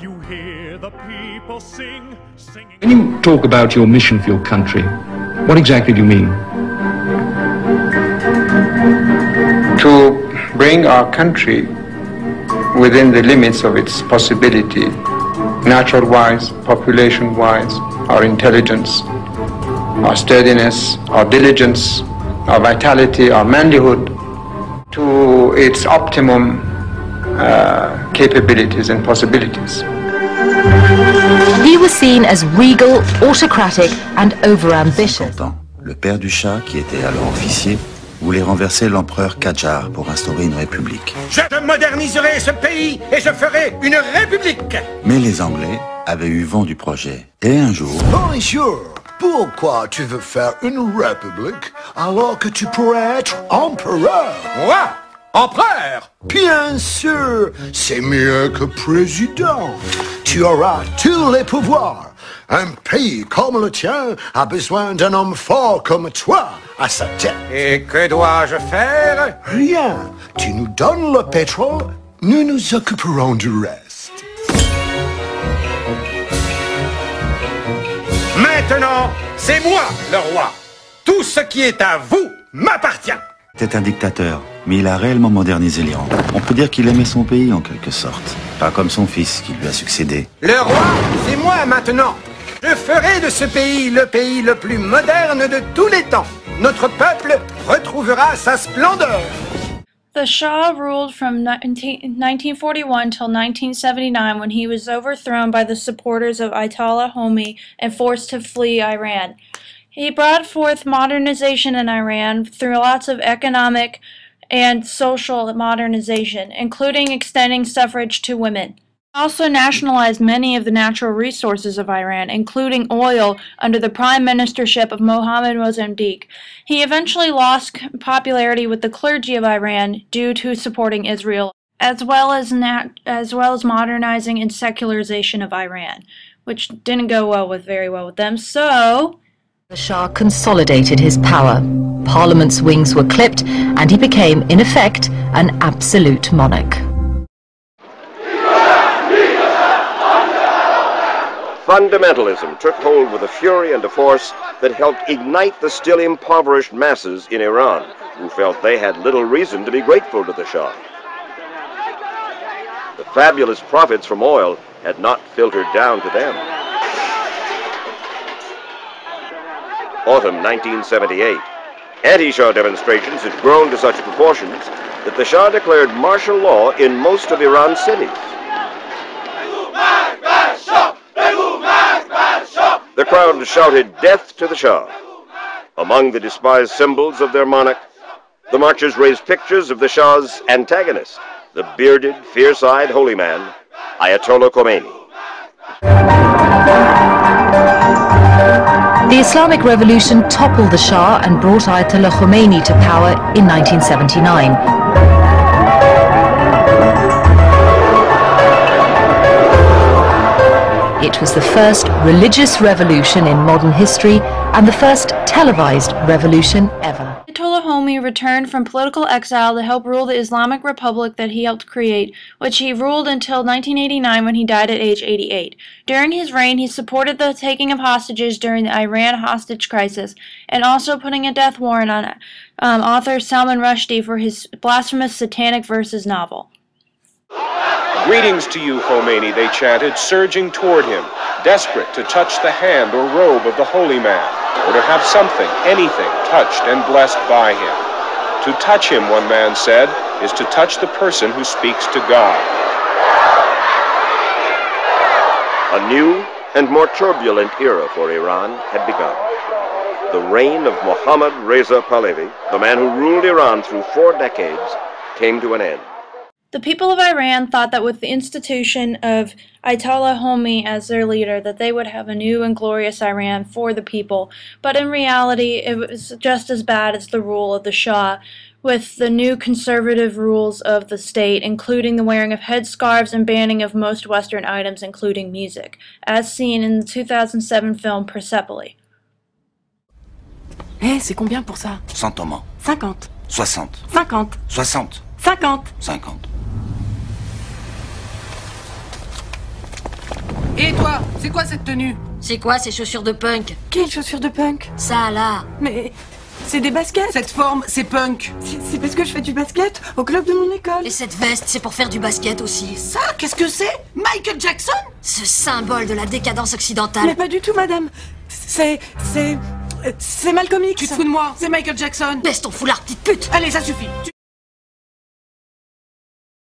You hear the people singing. When you talk about your mission for your country, what exactly do you mean? To bring our country within the limits of its possibility, natural-wise, population-wise, our intelligence, our sturdiness, our diligence, our vitality, our manlyhood, to its optimum capabilities and possibilities. He was seen as regal, autocratic and over-ambitious. Le père du Shah, qui était alors officier, voulait renverser l'empereur Qajar pour instaurer une république. Je moderniserai ce pays et je ferai une république. Mais les Anglais avaient eu vent du projet. Et un jour... Bonjour, pourquoi tu veux faire une république alors que tu pourrais être empereur? Moi? Empereur? Bien sûr, c'est mieux que président. Tu auras tous les pouvoirs. Un pays comme le tien a besoin d'un homme fort comme toi à sa tête. Et que dois-je faire? Rien. Tu nous donnes le pétrole, nous nous occuperons du reste. Maintenant, c'est moi le roi. Tout ce qui est à vous m'appartient. C'était un dictateur, mais il a réellement modernisé l'Iran. On peut dire qu'il aimait son pays en quelque sorte. Pas comme son fils qui lui a succédé. Le roi, c'est moi maintenant. Je ferai de ce pays le plus moderne de tous les temps. Notre peuple retrouvera sa splendeur. The Shah ruled from 1941 till 1979 when he was overthrown by the supporters of Ayatollah Khomeini and forced to flee Iran. He brought forth modernization in Iran through lots of economic and social modernization, including extending suffrage to women. He also nationalized many of the natural resources of Iran, including oil, under the prime ministership of Mohammad Mossadegh. He eventually lost popularity with the clergy of Iran due to supporting Israel, as well as modernizing and secularization of Iran, which didn't go very well with them. So the Shah consolidated his power. Parliament's wings were clipped, and he became, in effect, an absolute monarch. Fundamentalism took hold with a fury and a force that helped ignite the still impoverished masses in Iran, who felt they had little reason to be grateful to the Shah. The fabulous profits from oil had not filtered down to them. Autumn 1978. Anti-Shah demonstrations had grown to such proportions that the Shah declared martial law in most of Iran's cities. The crowd shouted death to the Shah. Among the despised symbols of their monarch, the marchers raised pictures of the Shah's antagonist, the bearded, fierce-eyed holy man, Ayatollah Khomeini. The Islamic Revolution toppled the Shah and brought Ayatollah Khomeini to power in 1979. It was the first religious revolution in modern history and the first televised revolution ever. Ayatollah Khomeini returned from political exile to help rule the Islamic Republic that he helped create, which he ruled until 1989 when he died at age 88. During his reign, he supported the taking of hostages during the Iran hostage crisis and also putting a death warrant on author Salman Rushdie for his blasphemous Satanic Verses novel. Greetings to you, Khomeini, they chanted, surging toward him, desperate to touch the hand or robe of the holy man, or to have something, anything, touched and blessed by him. To touch him, one man said, is to touch the person who speaks to God. A new and more turbulent era for Iran had begun. The reign of Mohammad Reza Pahlavi, the man who ruled Iran through 4 decades, came to an end. The people of Iran thought that with the institution of Ayatollah Khomeini as their leader, that they would have a new and glorious Iran for the people. But in reality, it was just as bad as the rule of the Shah, with the new conservative rules of the state, including the wearing of headscarves and banning of most Western items, including music, as seen in the 2007 film Persepolis. Eh, c'est combien pour ça? 100 tomans. 50. 60. 50. 60. 50. 50. Hé toi, c'est quoi cette tenue? C'est quoi ces chaussures de punk? Quelles chaussures de punk? Ça là. Mais c'est des baskets. Cette forme, c'est punk. C'est parce que je fais du basket au club de mon école. Et cette veste, c'est pour faire du basket aussi. Ça, qu'est-ce que c'est? Michael Jackson? Ce symbole de la décadence occidentale. Mais pas du tout, madame. C'est Malcolm X. Tu te fous de moi? C'est Michael Jackson. Baisse ton foulard, petite pute. Allez, ça suffit.